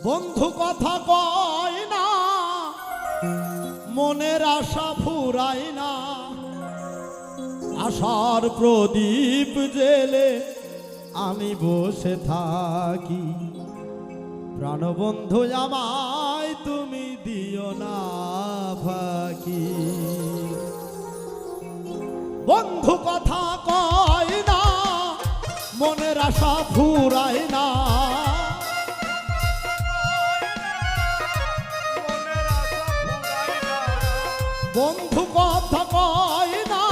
বন্ধু কথা কয় না, মনের আশা ফুরায় না, আশার প্রদীপ জেলে আমি বসে থাকি। প্রাণবন্ধু আমায় তুমি দিও না ফাঁকি। বন্ধু কথা কয় না, মনের আশা ফুরায় না, বন্ধু কথা কয় না,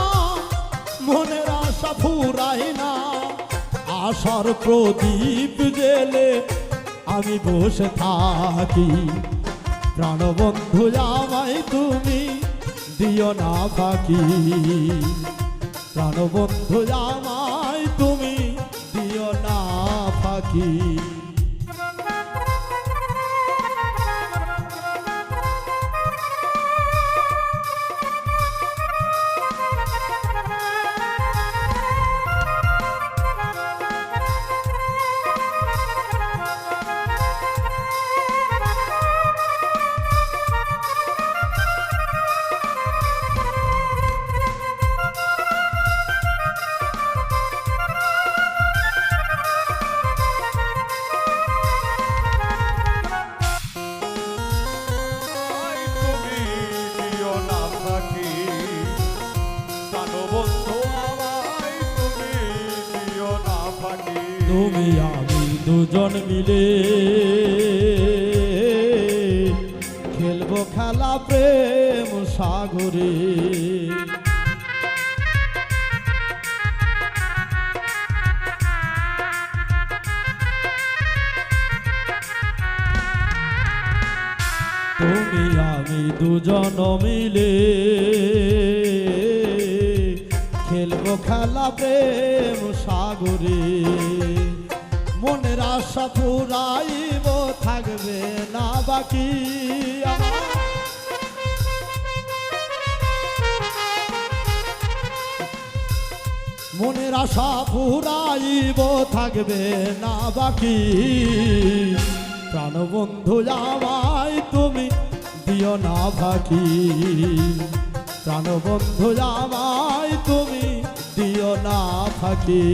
মনের আশা ফুরায় না, আশার প্রদীপ জেলে আমি বসে থাকি। প্রাণবন্ধু আমায় তুমি দিও না ফাঁকি। প্রাণবন্ধু আমায় তুমি দিও না ফাঁকি। তুমি আমি দুজন মিলে খেলবো খেলা প্রেম সাগরে। তুমি আমি দুজন মিলে খেলবো খেলা প্রেম সাগরে। মনের আশা ফুরাইব থাকবে না বাকি আমার। মনের আশা ফুরাইব থাকবে না বাকি। প্রাণবন্ধু আমায় তুমি দিও না ফাঁকি। প্রাণবন্ধু আমায় তুমি দিও না ফাঁকি।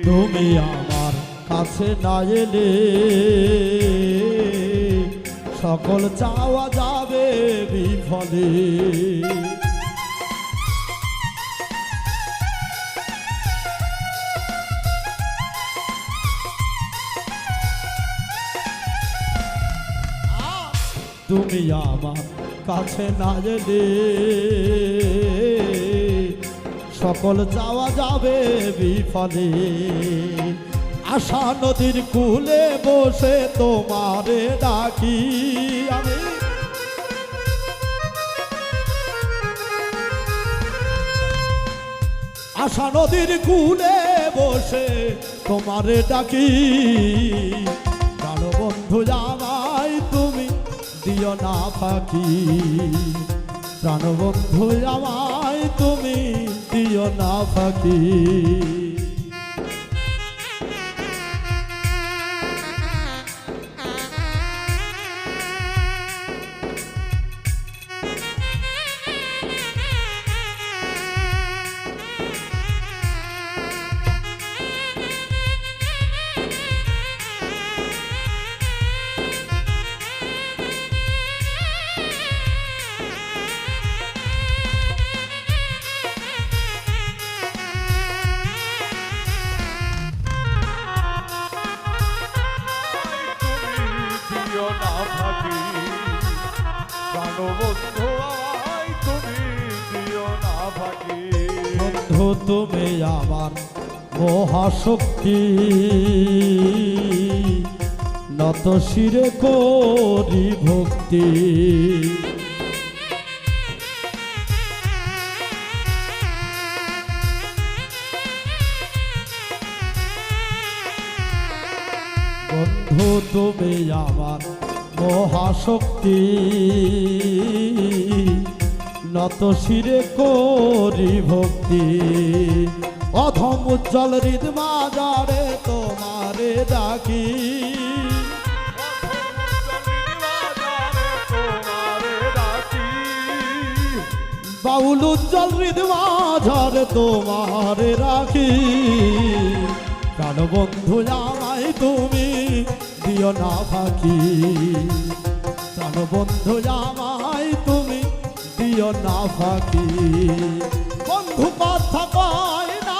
তুমি আমার কাছে না এলে সকল চাওয়া যাবে বিফলে। তুমি আমার কাছে না এলে সকল যাওয়া যাবে বিফলে। আশা নদীর কূলে বসে তোমারে ডাকি আমি। আশা নদীর কূলে বসে তোমারে ডাকি। প্রাণবন্ধু আমায় তুমি দিও না ফাঁকি। প্রাণবন্ধু আমায় তুমি দিও না ফাঁকি। বন্ধু তুমি আমার মহাশক্তি, নত শিরে করি ভক্তি। বন্ধু তুমি আমার মহাশক্তি, নত শিরে করি ভক্তি। অধম উজ্জ্বল হৃদ মাজারে তোমারে ডাকি, বাউল উজ্জ্বল হৃদ মাঝারে তোমারে রাখি। প্রাণ বন্ধু আমায় তুমি দিও না ফাঁকি, প্রাণ বন্ধু আমায় তুমি দিও না ফাঁকি। বন্ধু কথা কয় না,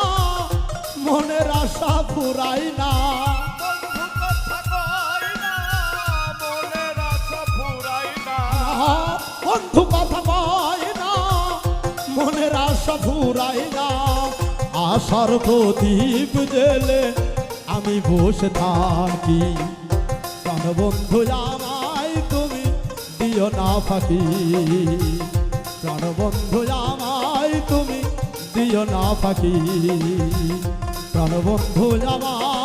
মনের আশা ফুরাই না, বন্ধু কথা কয় না, মনের আশা ফুরাই না। আশার প্রদীপ জেলে আমি বসে থাকি, প্রাণ বন্ধু আমায় তুমি দিও না ফাঁকি, প্রাণ বন্ধু আমায় তুমি দিও না ফাঁকি, প্রাণ বন্ধু আমায়